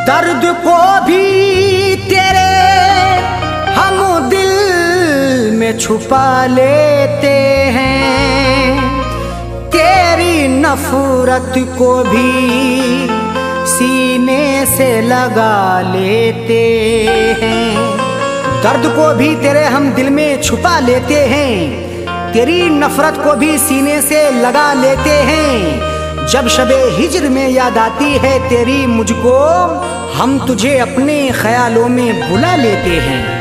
दर्द को भी तेरे हम दिल में छुपा लेते हैं, तेरी नफरत को भी सीने से लगा लेते हैं। दर्द को भी तेरे हम दिल में छुपा लेते हैं, तेरी नफरत को भी सीने से लगा लेते हैं। जब शबे हिज्र में याद आती है तेरी मुझको, हम तुझे अपने ख्यालों में बुला लेते हैं।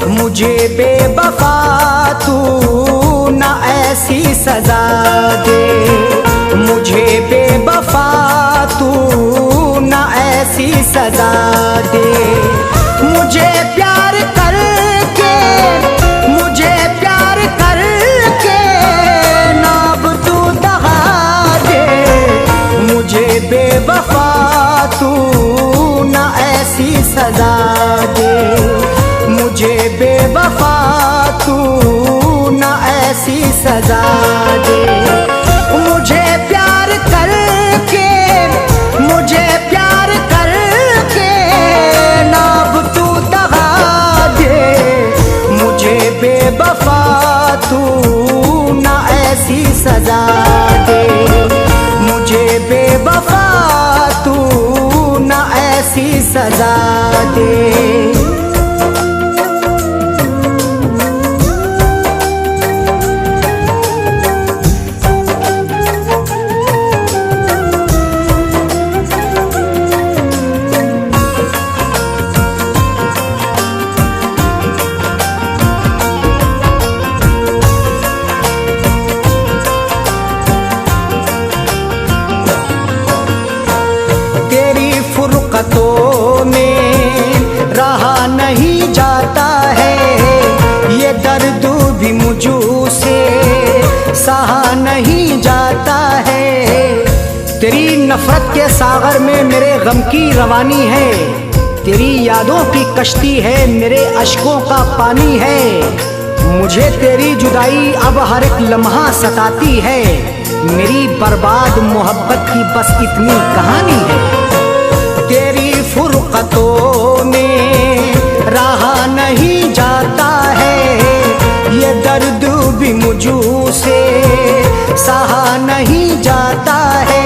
मुझे बेवफा तू ना ऐसी सजा दे, मुझे बेवफा तू ना ऐसी सजा दे। मुझे प्यार करके, मुझे प्यार करके नाब तू दगा दे, मुझे बेवफा तू ना ऐसी सजा दे, मुझे बेवफा तू ना ऐसी सजा दे। मुझे प्यार करके, मुझे प्यार करके नाब तू दगा दे, मुझे बेवफा तू ना ऐसी सजा दे, मुझे बेवफा तू ना ऐसी सजा दे। फुरकतों में रहा नहीं जाता है, ये दर्द भी मुझसे सहा नहीं जाता है। तेरी नफरत के सागर में मेरे गम की रवानी है, तेरी यादों की कश्ती है, मेरे अश्कों का पानी है। मुझे तेरी जुदाई अब हर एक लम्हा सताती है, मेरी बर्बाद मोहब्बत की बस इतनी कहानी है। तेरी फुरकतों में रहा नहीं जाता है, ये दर्द भी मुझसे सहा नहीं जाता है।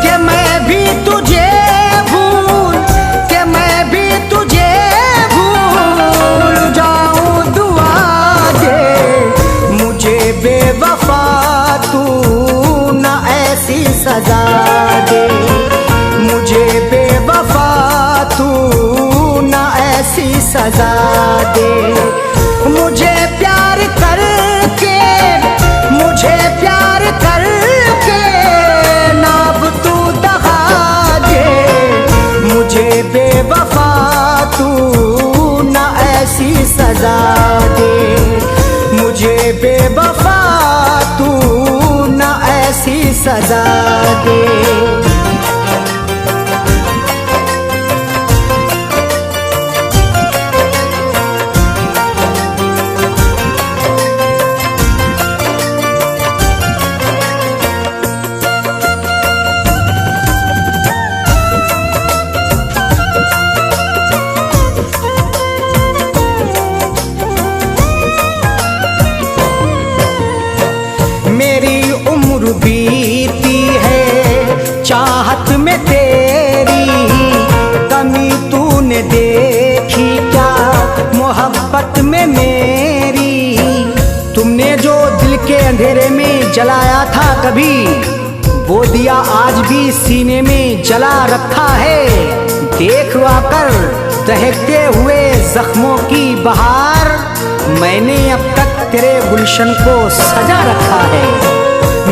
कि मैं भी तुझे भूल, कि मैं भी तुझे भूल जाऊं दुआ दे, मुझे बेवफा तू ना ऐसी सजा दे, मुझे बेवफा तू ना ऐसी सजा दे। मुझे प्यार करके, मुझे प्यार करके नाब तू दगा दे, मुझे बेवफा तू ना ऐसी सजा दे, मुझे बेवफा तू ना ऐसी सजा दे। मेरी उम्र बीती है चाहत में तेरी, कमी तूने देखी क्या मोहब्बत में मेरी। तुमने जो दिल के अंधेरे में जलाया था कभी, वो दिया आज भी सीने में जला रखा है। देख आकर दहकते हुए जख्मों की बहार, मैंने अब तक तेरे गुलशन को सजा रखा है।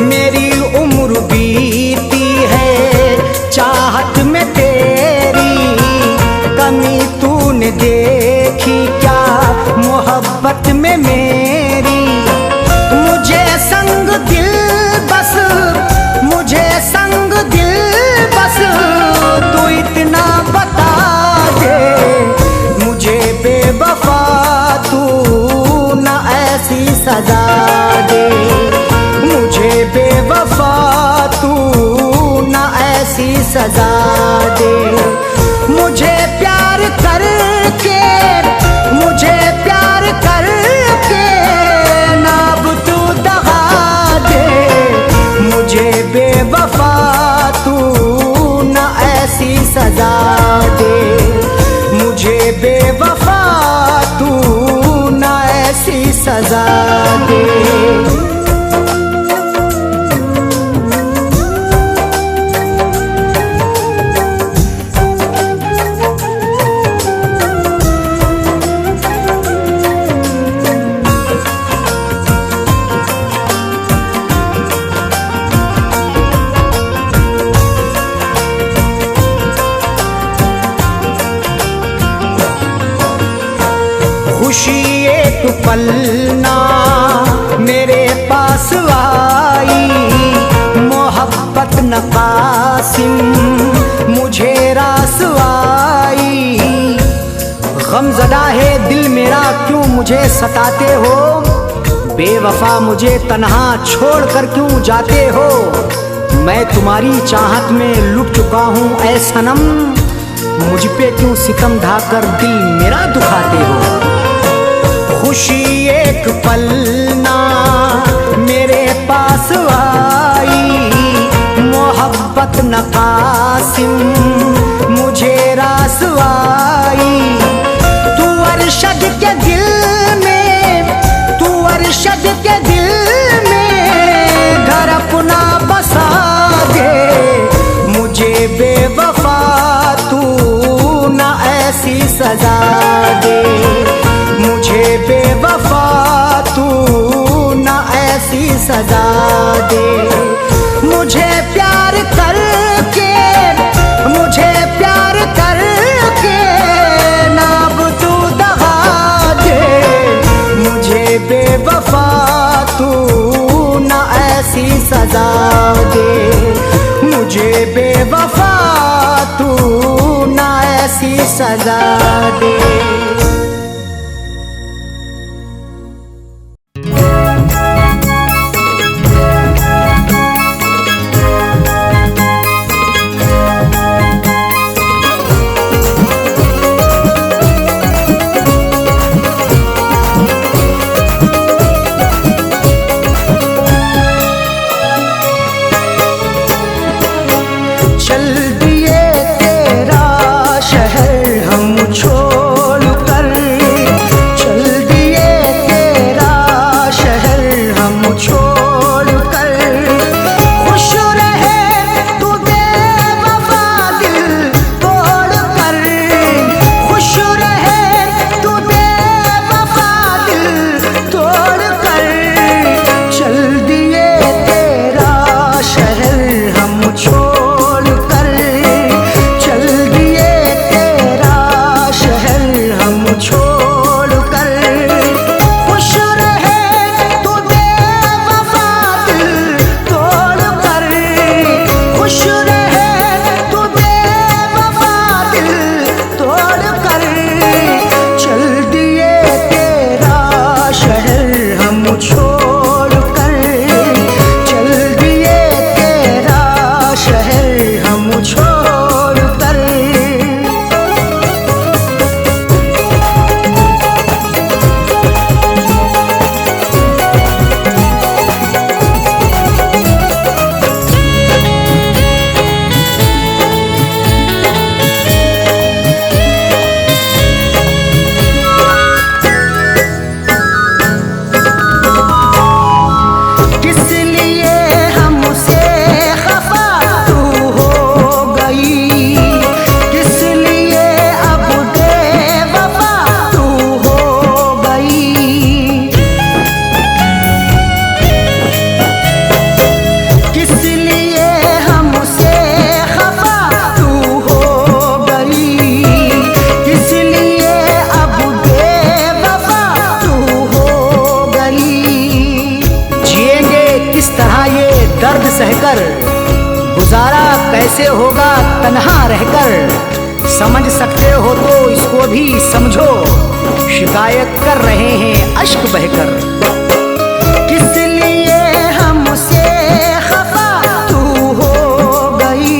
मेरी उम्र बीती है चाहत में तेरी, कमी तूने देखी क्या ऐसी सजा दे। मुझे प्यार करके, मुझे प्यार करके ना अब तू दगा दे। मुझे बेवफा तू ना ऐसी सजा दे। मुझे बेवफा तू ना ऐसी सजा दे। खुशी एक पल ना मेरे पास आई, मोहब्बत न कासिम मुझे रास आई। गमज़दा है दिल मेरा क्यों मुझे सताते हो, बेवफा मुझे तन्हा छोड़ कर क्यों जाते हो। मैं तुम्हारी चाहत में लुट चुका हूँ ऐ सनम, मुझ पे क्यों सितम ढाकर दिल मेरा दुखाते हो। खुशी एक पल ना मेरे पास आई, मोहब्बत न कासिम मुझे रास आई। तू अरशद के दिल में, तू अरशद के दिल में घर अपना बसा दे। मुझे बेवफा तू ना ऐसी सजा दे। मुझे बेवफा तू ना ऐसी सजा दे। मुझे प्यार करके, मुझे प्यार करके ना अब तू दगा दे। मुझे बेवफा तू ना ऐसी सजा दे। मुझे बेवफा तू ना ऐसी सजा दे। सहकर गुजारा कैसे होगा तन्हा रहकर। समझ सकते हो तो इसको भी समझो, शिकायत कर रहे हैं अश्क बहकर। किस लिए हमसे खफा तू हो गई,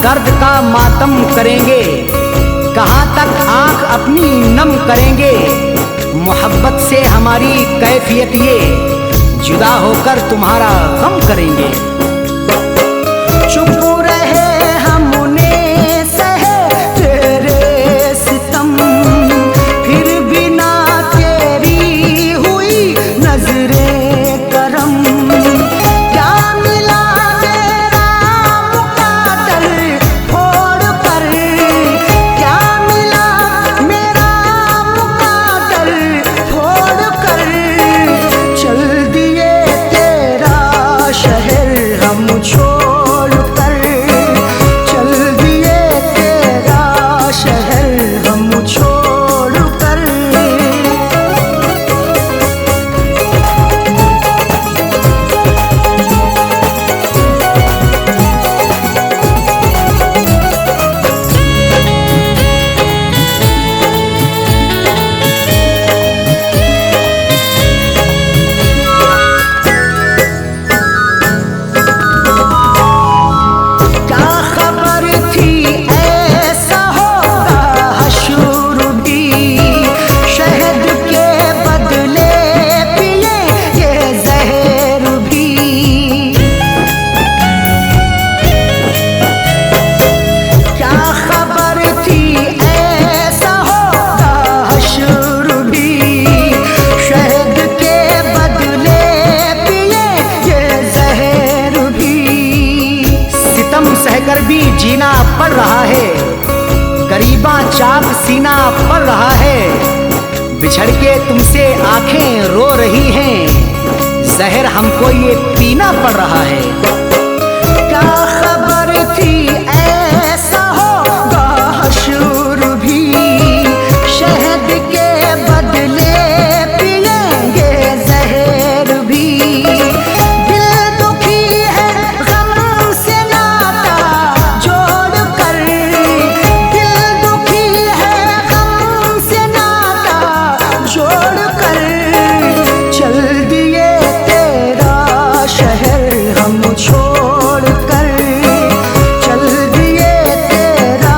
दर्द का मातम करेंगे, कहाँ तक आंख अपनी नम करेंगे। मोहब्बत से हमारी कैफियत ये, जुदा होकर तुम्हारा गम करेंगे। चुप रहे हमने सहे तेरे सितम, फिर भी ना तेरी हुई नजरे करम। क्या मिला मेरा मुकादर फोड़ कर, क्या मिला मेरा मुकादर फोड़ कर। चल दिए तेरा शहर हम छोड़ कर, चल दिए तेरा शहर हम छोड़ कर। क्या खबर थी ऐसा होगा हशर भी, शहद के बदले पिए ये जहर भी। क्या खबर थी ऐसा होगा हशर भी, शहद के बदले पिए ये जहर भी। सितम सहकर भी जीना पड़ रहा है, गरीबा चाक सीना पड़ रहा है। बिछड़ के तुमसे आंखें रो रही हैं, जहर हमको ये पीना पड़ रहा है। क्या खबर थी ऐसा होगा हशर भी, शहद के बदले पिएंगे जहर भी। दिल दुखी है गम से नाता जोड़ कर, दिल दुखी है गम से नाता जोड़ कर। चल दिए तेरा शहर हम छोड़ कर, चल दिए तेरा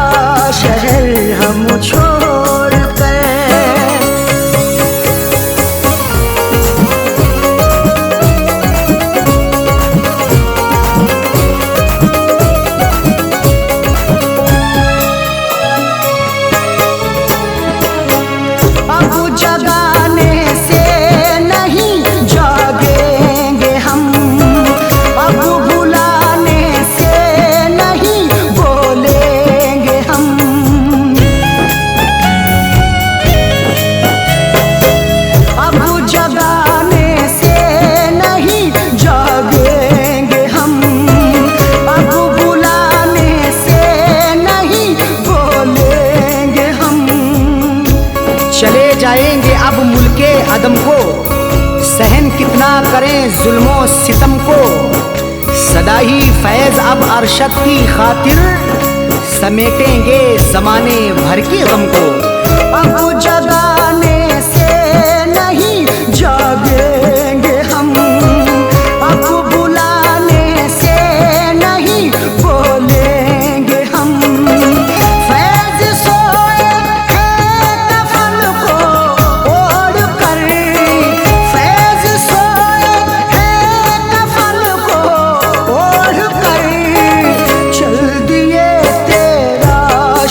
शहर हम छोड़ कर। अब जगाने से नहीं जागेंगे हम, अब बुलाने से नहीं बोलेंगे हम। अब जगाने से नहीं जागेंगे हम, अब बुलाने से नहीं बोलेंगे हम। चले जाएंगे अब मुल्के अदम को, सहन कितना करें जुल्मों सितम को। सदा ही फैज अब अरशद की खातिर, समेटेंगे जमाने भर की गम को। अब जगाने से नहीं जागेंगे हम, अब बुलाने से नहीं बोलेंगे हम। फैज सोए हैं कफन को ओढ़ कर, फैज सोए हैं कफन को ओढ़ कर। चल दिए तेरा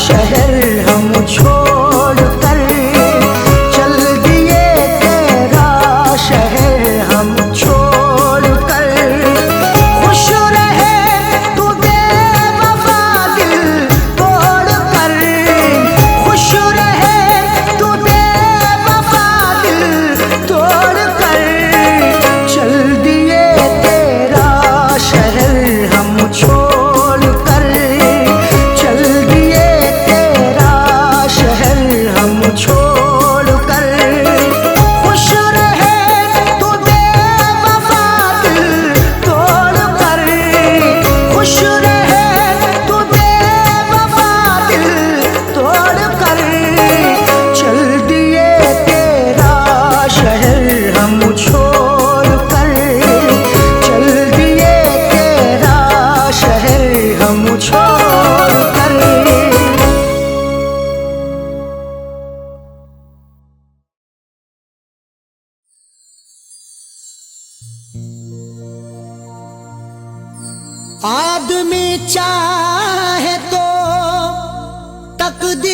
शहर हम छोड़ कर, चल दिए तेरा शहर हम छोड़ कर। खुश रहे तू बेवफा दिल तोड़ कर, खुश रहे तू बेवफा दिल तोड़ कर। चल दिए तेरा शहर हम छोड़ कर, चल दिए तेरा शहर हम छोड़ कर। खुश रहे तू बेवफा दिल तोड़ कर, खुश रहे तू बेवफा दिल तोड़ कर। चल दिए तेरा शहर हम छोड़ कर, चल दिए तेरा शहर हम छोड़ चाहे तो तकदीर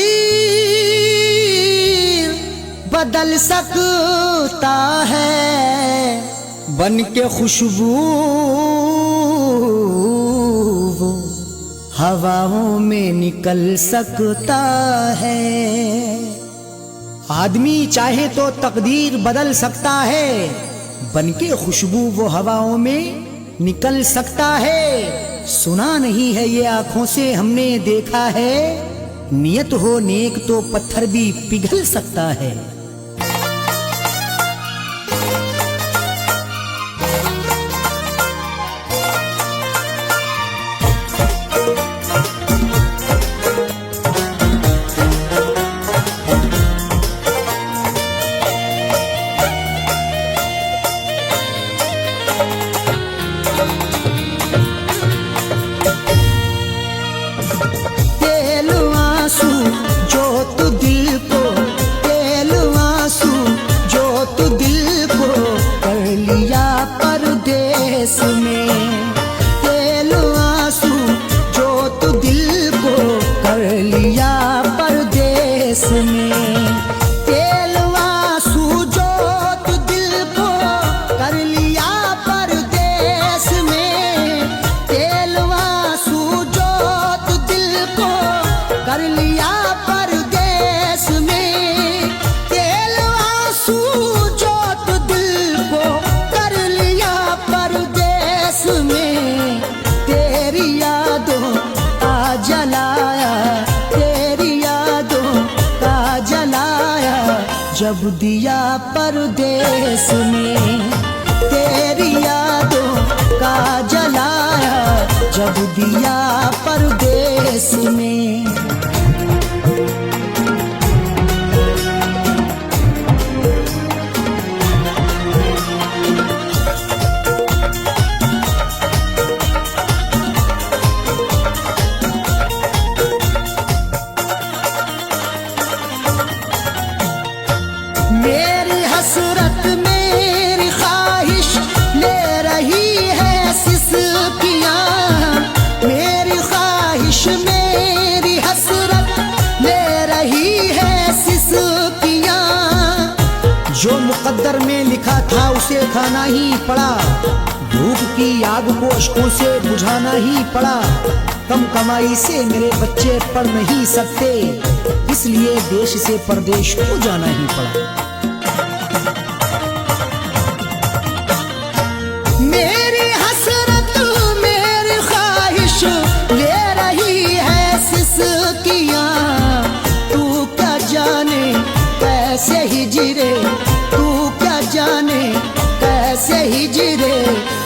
बदल सकता है, बन के खुशबू वो हवाओं में निकल सकता है। आदमी चाहे तो तकदीर बदल सकता है, बन के खुशबू वो हवाओं में निकल सकता है। सुना नहीं है ये आंखों से हमने देखा है, नियत हो नेक तो पत्थर भी पिघल सकता है। जब दिया परदेस में तेरी यादों का जलाया, जब दिया परदेस में। मेरी हसरत मेरी ख्वाहिश ले रही है सिसकियाँ, मेरी ख्वाहिश मेरी हसरत ले रही है सिसकियाँ। जो मुकद्दर में लिखा था उसे खाना ही पड़ा, भूख की आग को अश्कों से बुझाना ही पड़ा। कम कमाई से मेरे बच्चे पढ़ नहीं सकते, इसलिए देश से परदेश को जाना ही पड़ा। मेरी हसरत मेरी ख्वाहिश ले रही है सिसकियाँ, तू क्या जाने कैसे हिजरे, तू क्या जाने कैसे हिजरे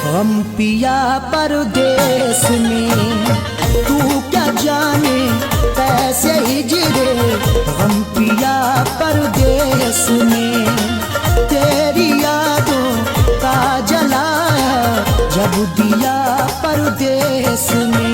हम पिया परदेस में। तू क्या जाने कैसे हिजरे हम पिया परदेस में। तेरी यादों का जलाया जब दिया परदेस में।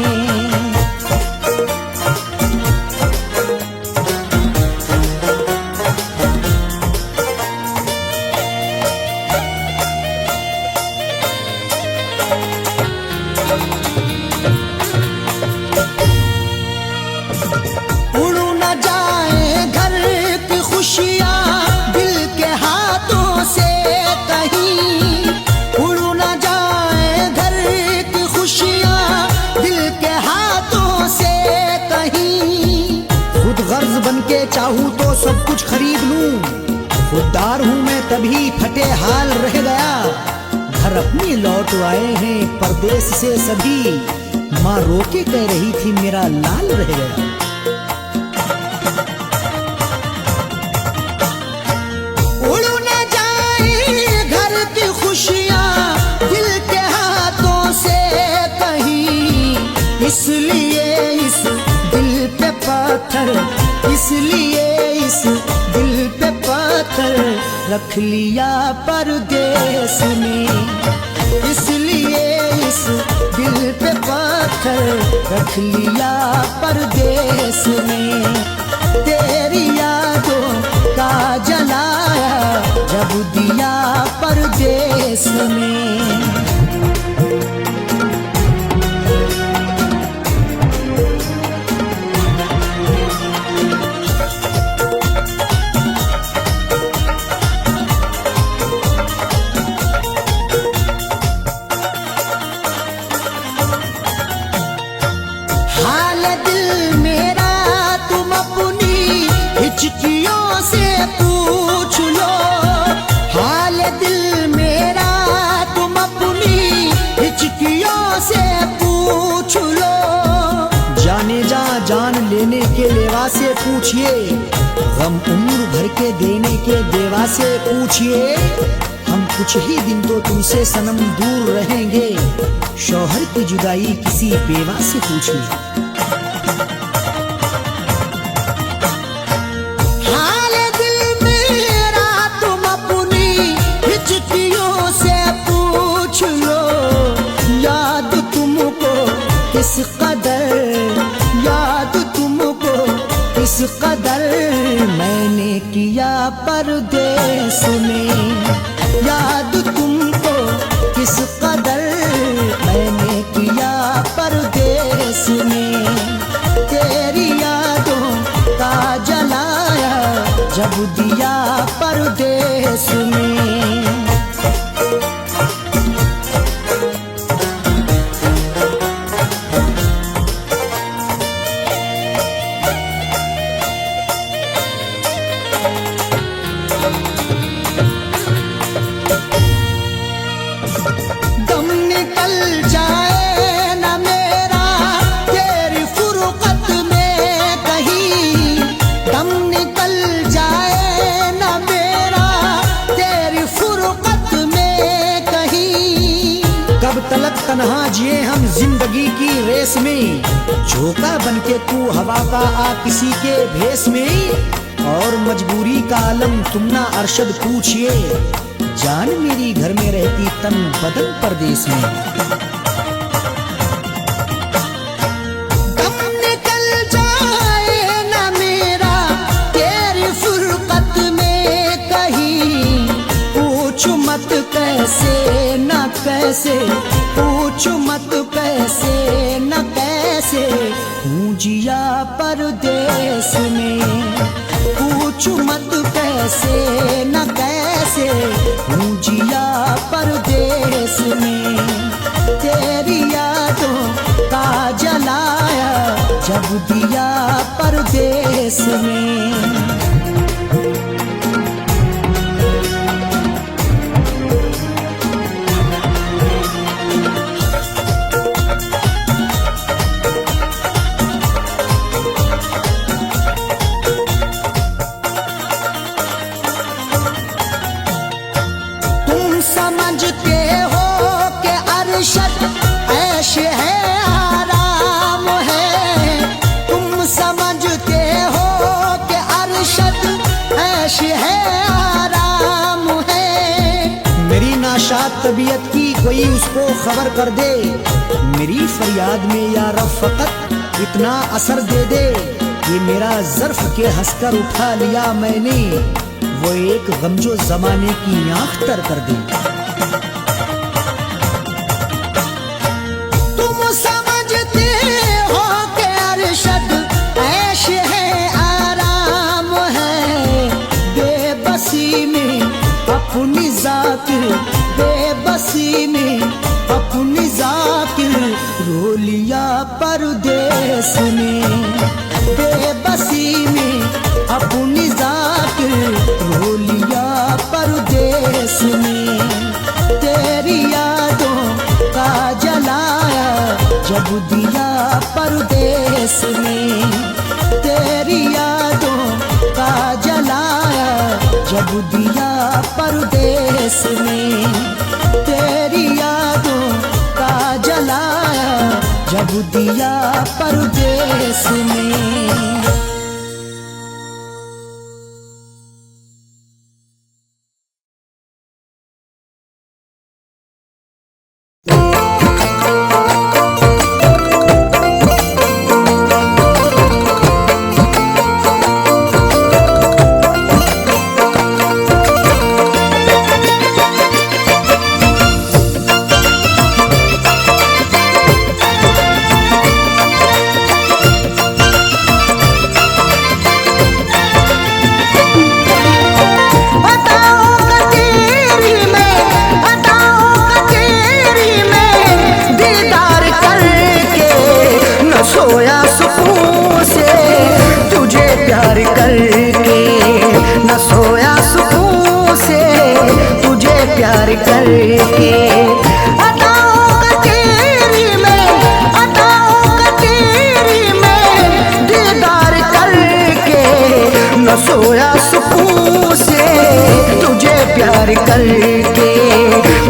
चाहूं तो सब कुछ खरीद लूं, खुददार हूं मैं तभी फटे हाल रह गया। घर अपनी लौट आए हैं परदेश से सभी, माँ रोके कह रही थी मेरा लाल रह गया। उड़ न जाए घर की खुशियां दिल के हाथों से कहीं, इसलिए इस दिल पे पत्थर, इसलिए इस दिल पे पत्थर रख लिया परदेस में। इसलिए इस दिल पे पत्थर रख लिया परदेस में। तेरी यादों का जलाया जब दिया परदेस में। हाल दिल मेरा तुम अपनी हिचकियों से पूछ लो, हाल दिल मेरा तुम अपनी हिचकियों से पूछ लो। जाने जा जान लेने के लेवा से पूछिए, गम उम्र भर के देने के देवा से पूछिए। हम कुछ ही दिन तो तुमसे सनम दूर रहेंगे, शौहर की जुदाई किसी बेवा से पूछिए। हाल दिल मेरा तुम अपनी हिचकियों से पूछ लो, याद तुमको किस कदर, याद तुमको किस कदर मैंने किया परदेस में, याद तुमको किस कदर मैंने किया परदेस में। तेरी यादों का जलाया जब दिया परदेस में। दम निकल जाए न मेरा तेरी फुरकत में कहीं, दम निकल जाए न मेरा तेरी फुरकत में कहीं। कब तलक तन्हा जिए हम जिंदगी की रेस में, झोंका बनके तू हवा का आ किसी के भेस में। और मजबूरी का आलम तुम ना अरशद पूछिए, जान मेरी घर में रहती तन बदन परदेस में। दम निकल जाए न मेरा तेरी फुरकत में कहीं, पूछ मत कैसे न कैसे, पूछ मत कैसे न कैसे हूँ जिया परदेस में। पूछ मत कैसे न कैसे हूँ जिया परदेस में। तेरी यादों का जलाया जब दिया परदेस में। समझते हो कि अरशद ऐश है आराम है, तुम समझते हो कि अरशद ऐश है आराम है। मेरी नाशाद तबीयत की कोई उसको खबर कर दे, मेरी फरियाद में या रब फकत इतना असर दे दे। ये मेरा ज़र्फ के हंसकर उठा लिया मैंने, वो एक गमजो जमाने की आंख तर कर दे। तुम समझते हो कि अरशद ऐश है आराम है, बेबसी में अपनी जाकिर, बेबसी में अपनी जाकिर रो लिया परदेस में। बेबसी में अपनी जाकिर रो लिया परदेस में। तेरी यादों का जलाया जब दिया परदेस में। तेरी यादों का जलाया जब दिया परदेस में। तेरी यादों का जलाया जब दिया परदेस में। सोया सुकून से तुझे प्यार करके, न सोया सुकून से तुझे प्यार करके। अदाओं का तेरी में, अदाओं का तेरी में दीदार करके, न सोया सुकून से तुझे प्यार करके,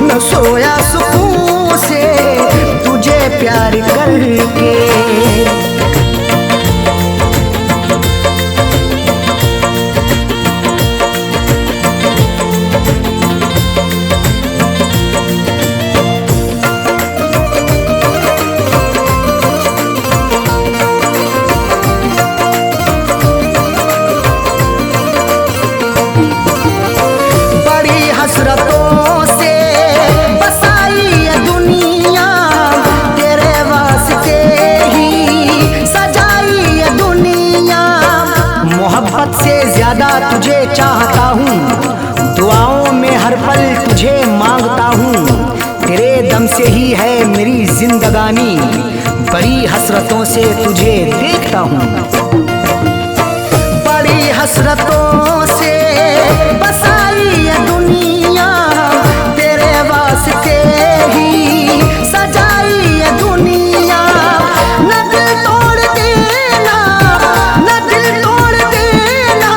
न सोया सुकून से तुझे प्यार करके। हसरतों से बसाई ये दुनिया, तेरे वास्ते ही सजाई ये दुनिया। मोहब्बत से ज्यादा तुझे चाहता हूँ, दुआओं में हर पल तुझे मांगता हूँ। तेरे दम से ही है मेरी जिंदगानी, बड़ी हसरतों से तुझे देखता हूँ। बड़ी हसरतों से बसाई ये दुनिया, तेरे वास्ते ही सजाई ये दुनिया। न दिल तोड़ देना, न दिल तोड़ देना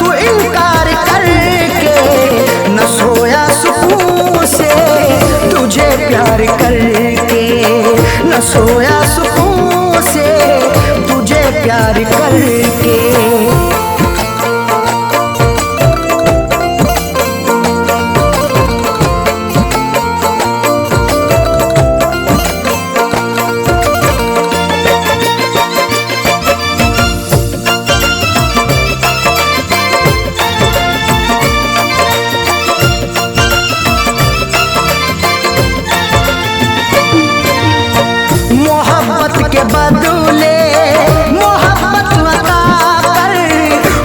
तू इनकार करके, न सोया सुकून से तुझे प्यार करके, न सोया सुकून से तुझे प्यार करके। मोहब्बत के बदले मोहब्बत अता कर,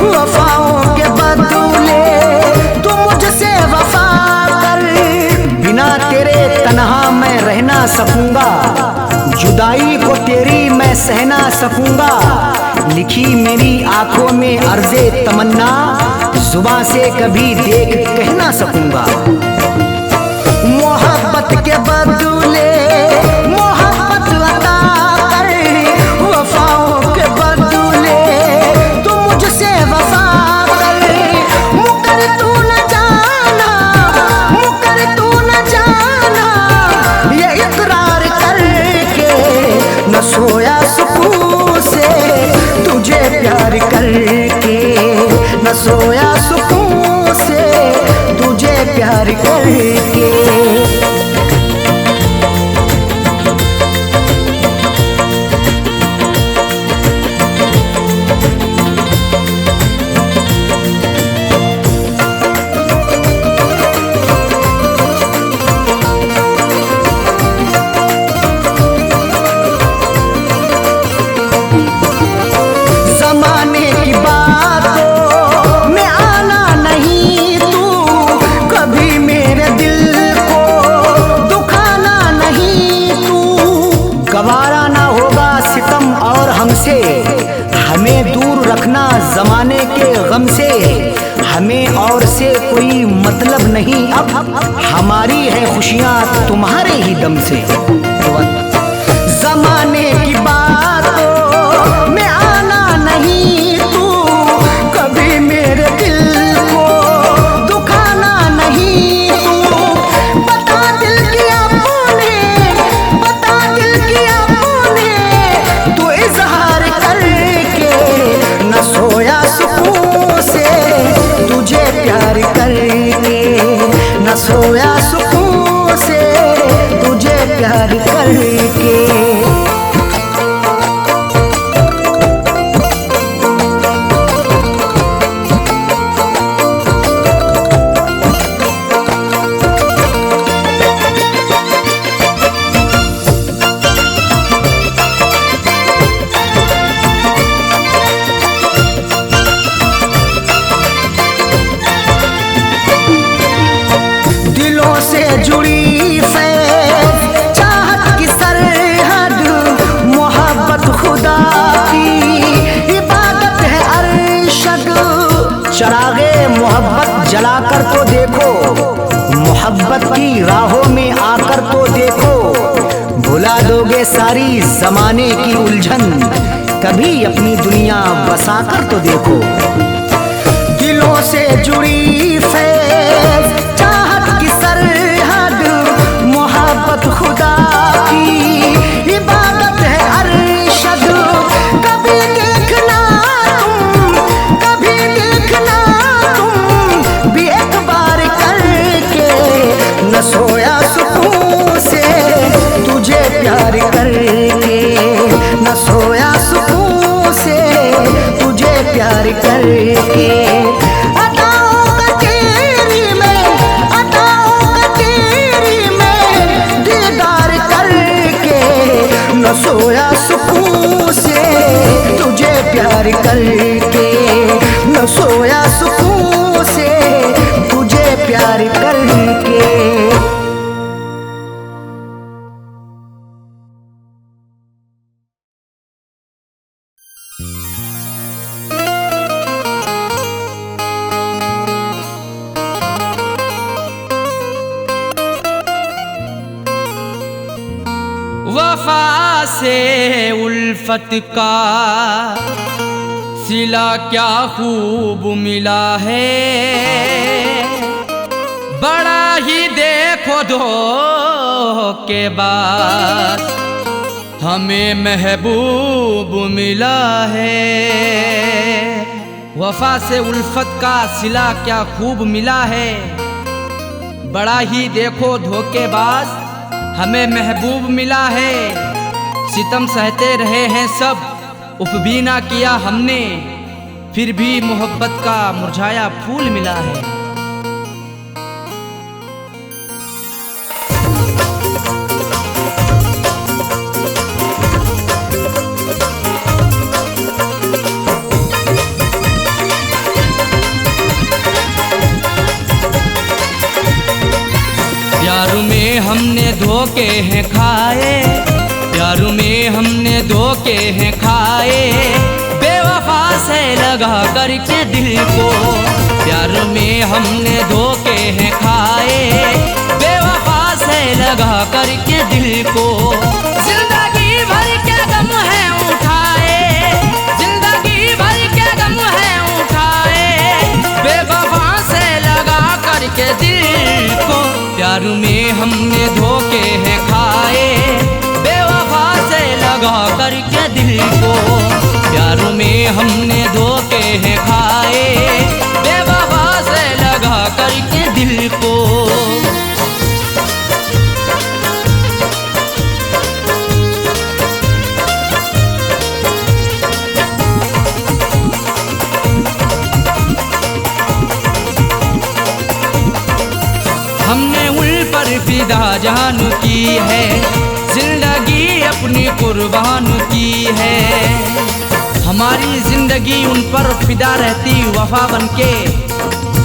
वफाओं के बदले तू मुझसे वफा कर। बिना तेरे तन्हा मैं रह ना सकूंगा, जुदाई को तेरी मैं सह ना सकूंगा। लिखी मेरी आंखों में अर्ज़े तमन्ना, जुबां से कभी देख कह ना सकूंगा। मोहब्बत के बदले मोहब्बत अता कर, वफाओं के बदले तू मुझसे वफा कर। मुकर तू न जाना, मुकर तू न जाना ये इकरार करके, न सोया सुकून से तुझे प्यार करके, न सोया सुकून से तुझे प्यार करके। जमाने की बातों में आना नहीं तू, कभी मेरे दिल को दुखाना नहीं तू। गवारा ना होगा सितम और हमसे, हमें दूर रखना जमाने के गम से। हमें और से कोई मतलब नहीं अब, हमारी है खुशियाँ तुम्हारे ही दम से। जमाने की बातों में आना नहीं तू, कभी मेरे दिल को दुखाना नहीं तू। बता दिल की आपने, बता दिल की आपने तू इजहार करके, न सोया सुकून से तुझे प्यार करके, न सोया सुकून से तुझे प्यार करके। जमाने की उलझन, कभी अपनी दुनिया बसाकर तो देखो। दिलों से जुड़ी फैज़ चाहत की सरहद, मोहब्बत खुदा की इबादत है अरशद। कभी देखना तुम, कभी देखना तुम भी एक बार करके, न सोया सुकून से तुझे प्यार करके, न सोया सुकून से तुझे प्यार करके। अदाओं का तेरी में, अदाओं का तेरी में दीदार करके, न सोया सुकून से तुझे प्यार करके, न सोया सुकून से तुझे प्यार करके। वफा से उल्फत का सिला क्या खूब मिला है, बड़ा ही देखो धोखे बाद हमें महबूब मिला है। वफा से उल्फत का सिला क्या खूब मिला है, बड़ा ही देखो धोखेबाज हमें महबूब मिला है। सितम सहते रहे हैं सब, उफ भी ना किया हमने, फिर भी मोहब्बत का मुरझाया फूल मिला है। प्यार में हमने धोखे हैं खाए, प्यार में हमने धोखे हैं खाए, बेवफा से लगा करके दिल को। प्यार में हमने धोखे हैं खाए, बेवफा से लगा करके दिल को। जिंदगी भर के गम है उठाए, जिंदगी भर के गम है उठाए, बेवफा से लगा करके दिल को। प्यार में हमने धोखे हैं खाए, बेवफा से लगा करके दिल को। प्यार में हमने धोखे हैं खाए, बेवफा से लगा करके दिल को। हमने उन पर फिदा जान की है, जिंदगी अपनी कुर्बान की है। हमारी जिंदगी उन पर फिदा रहती वफा बनके,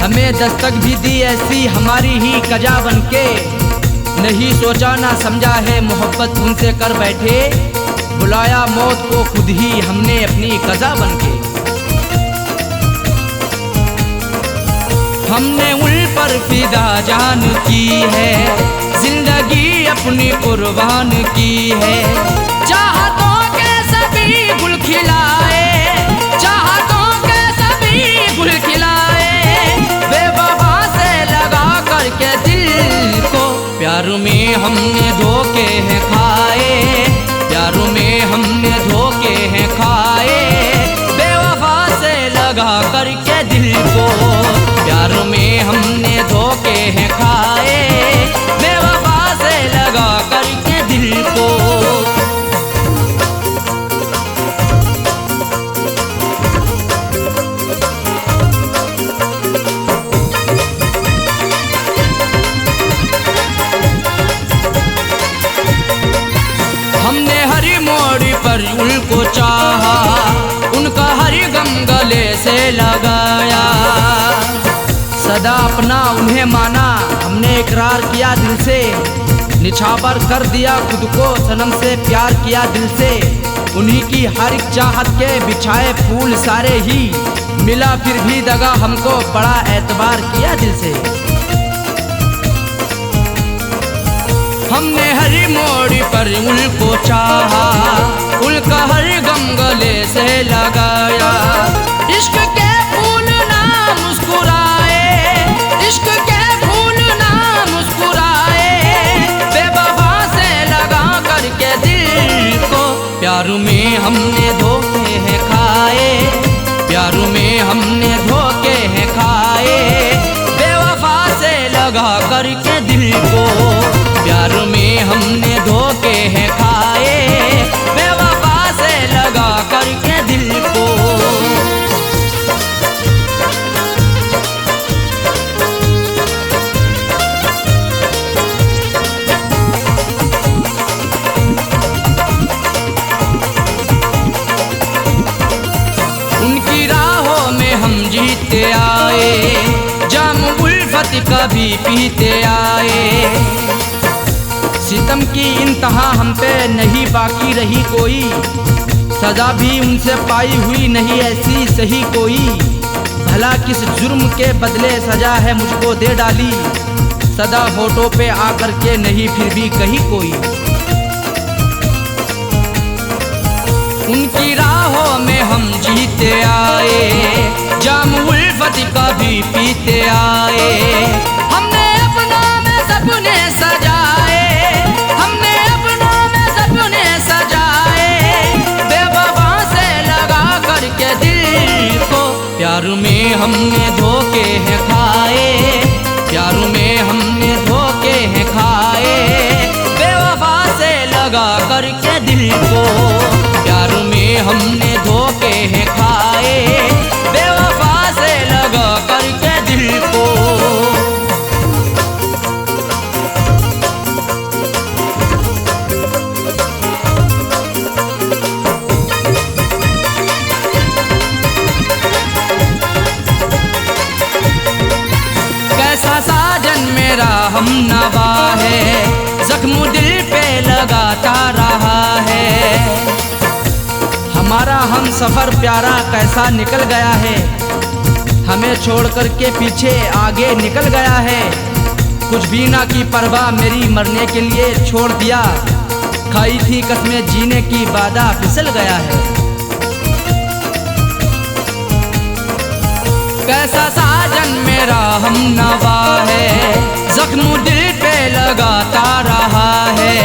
हमें दस्तक भी दी ऐसी हमारी ही कजा बनके। नहीं सोचा ना समझा है मोहब्बत उनसे कर बैठे, बुलाया मौत को खुद ही हमने अपनी कजा बनके। हमने उन पर फिदा जान की है, जिंदगी अपनी कुर्बान की है। चाहतों के सभी गुल खिलाए, चाहतों के सभी गुल खिलाए, बेवफा से लगा करके दिल को। प्यार में हमने धोखे हैं खाए, प्यार में हमने धोखे हैं खाए, बेवफा से लगा करके दिल को। प्यार में हमने धोखे हैं खाए, बेवफा से लगा करके दिल को। हमने हर मोड़ पर उनको चाहा, उनका हर गम गले से लगाया। सदा अपना उन्हें माना, हमने इकरार किया दिल से, निछावर कर दिया खुद को सनम से, प्यार किया दिल से। उन्हीं की हर एक चाहत के बिछाए फूल सारे ही, मिला फिर भी दगा हमको, बड़ा एतबार किया दिल से। हमने हर मोड़ पर उनको चाहा, उनका हर गम गले से लगाया। इश्क के फूल ना मुस्कुराए, इश्क के फूल ना मुस्कुराए, बेवफा से लगा करके दिल को। प्यार में हमने धोखे हैं खाए, प्यार में हमने धोखे हैं खाए, बेवफा से लगा करके दिल को। प्यार में हमने धोखे हैं खाए, बेवफा से लगा करके दिल को। उनकी राहों में हम जीते आए, जाम उल्फत कभी पीते आए। सितम की इंतहा हम पे नहीं बाकी रही कोई, सजा भी उनसे पाई हुई नहीं ऐसी सही कोई। भला किस जुर्म के बदले सजा है मुझको दे डाली, सदा होठों पे आकर के नहीं फिर भी कही कोई। उनकी राहों में हम जीते आए, जाम उल्फत कभी पीते आए। हमने अपना में सपने सजाए, हमने अपना में सपने सजाए, बेवफा से लगा करके दिल को। प्यार में हमने धोखे हैं खाए, प्यार में हमने धोखे हैं खाए, बेवफा से लगा करके दिल को। प्यार में हमने धोखे हैं खाए, बेवफा से लगा करके दिल को। कैसा साजन मेरा हम नवा है, जख्म दिल पे लगाता रहा है। हमारा हम सफर प्यारा कैसा निकल गया है, हमें छोड़ कर के पीछे आगे निकल गया है। कुछ भी ना की परवाह मेरी मरने के लिए छोड़ दिया, खाई थी कसमें जीने की वादा फिसल गया है। कैसा साजन मेरा हम नवा है, जख्म दिल पे लगाता रहा है।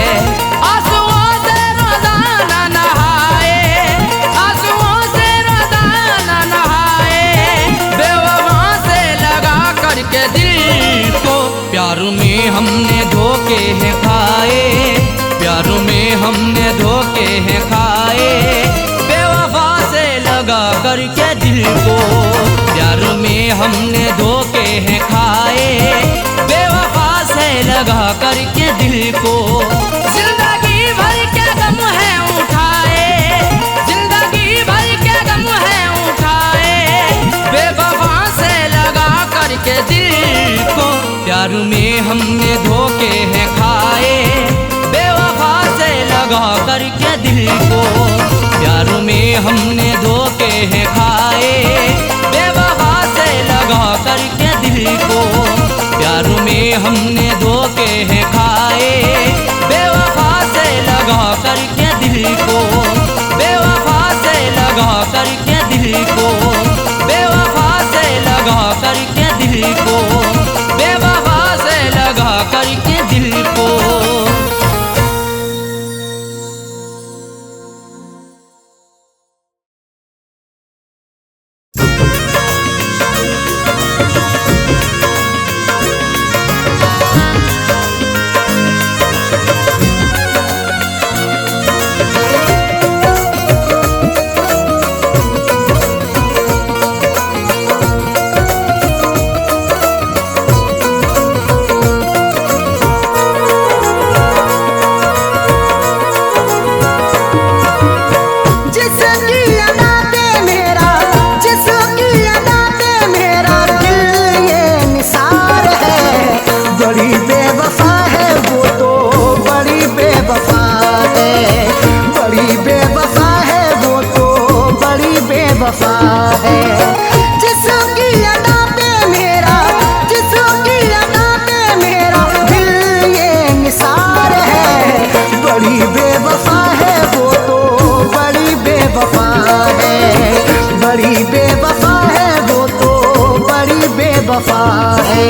आंसुओं से रोजाना नहाए, आंसुओं से रोजाना नहाए, बेवफा से लगा करके दिल को। प्यार में हमने धोखे हैं खाए, प्यार में हमने धोखे हैं खाए, बेवफा से लगा करके दिल को। प्यार में हमने धोखे हैं खाए, बेवफा से लगा करके दिल को। जिंदगी भर के गम है उठाए, जिंदगी भर के गम है उठाए, बेवफा से लगा करके दिल को। प्यार में हमने धोखे हैं खाए, बेवफा से लगा करके दिल को। प्यार में हमने धोखे हैं खाए, बेवफा से लगा करके दिल को। प्यार में हमने धोखे हैं खाए, बेवफा से लगा करके दिल को। बेवफा से लगा करके दिल को, बेवफा से लगा करके दिल को, बेवफा से लगा करके दिल को। वफा है। जिसकी अदा पे मेरा, जिसकी अदा पे मेरा दिल ये निसार है।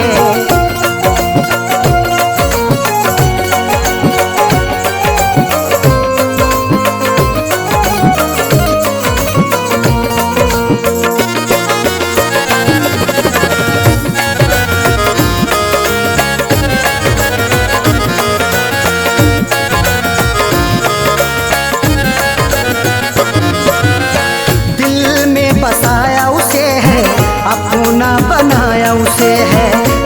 बसाया उसे है, अपना बनाया उसे है।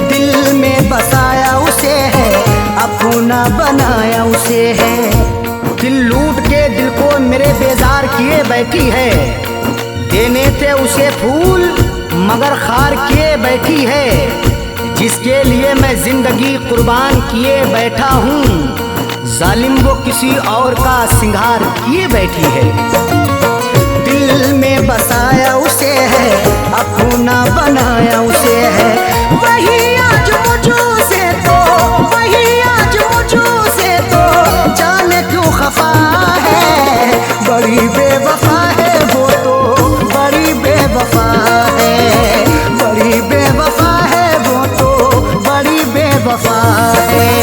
दिल में बसाया उसे है, अपना बनाया उसे है। दिल लूट के दिल को मेरे बेजार किए बैठी है। देने थे उसे फूल मगर खार किए बैठी है। जिसके लिए मैं जिंदगी कुर्बान किए बैठा हूँ, जालिम वो किसी और का सिंगार किए बैठी है। दिल में बसाया उसे है, अपना बनाया उसे है। वही आज मुझे से तो, वही आज मुझे से तो जाने क्यों खफा है। बड़ी बेवफा है वो तो, बड़ी बेवफा है। बड़ी बेवफा है वो तो, बड़ी बेवफा है।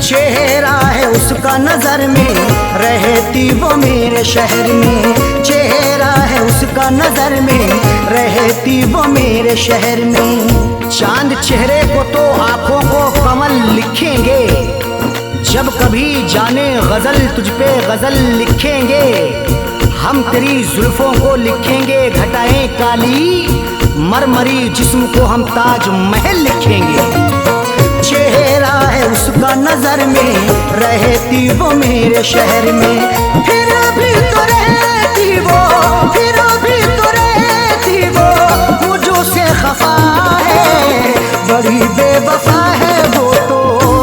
चेहरा है उसका नजर में, रहती वो मेरे शहर में। चेहरा है उसका नजर में, रहती वो मेरे शहर में। चांद चेहरे को तो आंखों को कमल लिखेंगे, जब कभी जाने गजल तुझ पे गजल लिखेंगे। हम तेरी जुल्फों को लिखेंगे घटाएं काली, मरमरी जिस्म को हम ताज महल लिखेंगे। चेहरा है उसका नजर में, रहती वो मेरे शहर में। फिर भी तो रहती वो, फिर भी तो रहती वो मुझो से खफा है। बड़ी बेवफा है वो तो,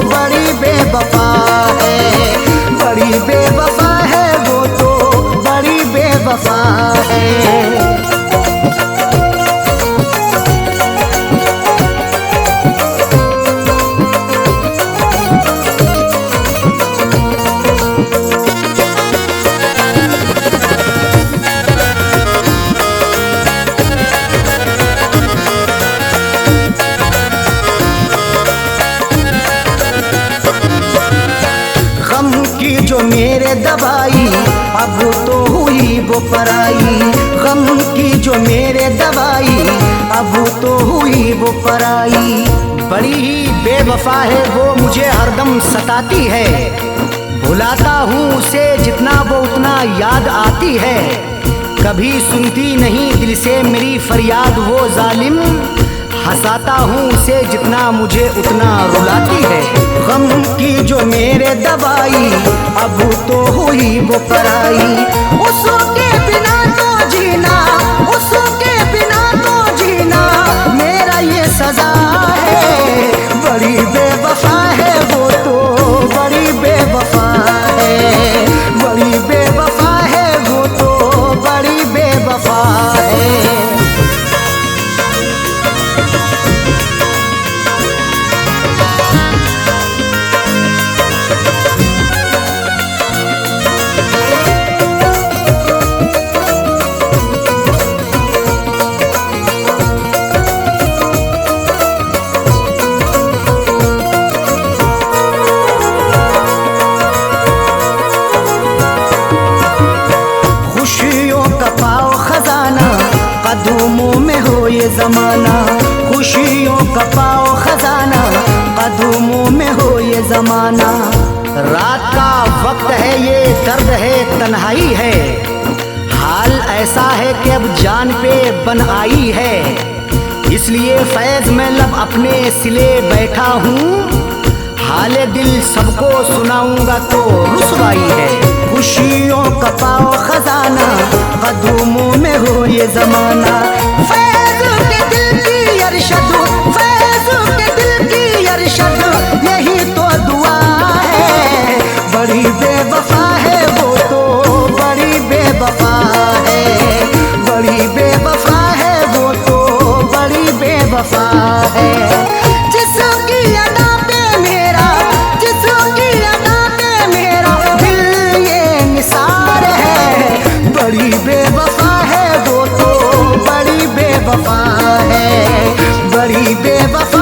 बड़ी बेवफा है। बड़ी बेवफा है वो तो, बड़ी बेवफा है। जो मेरे दवाई अब तो हुई वो पराई। गम की जो मेरे दवाई अब तो हुई वो पराई। बड़ी ही बेवफा है वो, मुझे हरदम सताती है। भुलाता हूँ उसे जितना वो उतना याद आती है। कभी सुनती नहीं दिल से मेरी फरियाद वो जालिम। हंसाता हूँ उसे जितना मुझे उतना रुलाती है। गम की जो मेरे दवाई अब तो हुई वो पराई। उसके बिना तो जीना, उसके बिना तो जीना मेरा ये सजा है। बड़ी बेवफा है वो तो, बड़ी बेवफा है। बड़ी बेवफा है वो तो, बड़ी बेवफा है। कदमों में हो ये जमाना, खुशियों का पाओ खजाना। कदमों में हो ये जमाना। रात का वक्त है, ये दर्द है, तन्हाई है। हाल ऐसा है कि अब जान पे बन आई है। इसलिए फैज में लब अपने सिले बैठा हूँ। हाले दिल सबको सुनाऊंगा तो रुसवाई है। खुशियों का पाओ खजाना, कदमों में हो ये जमाना। फैज के दिल की अरशद, फैज के दिल की अरशद, यही तो दुआ बेवफा है। जिसकी अदा पे मेरा, जिसकी अदा पे मेरा दिल ये निसार है। बड़ी बेवफा है वो तो, बड़ी बेवफा है, बड़ी बेवफा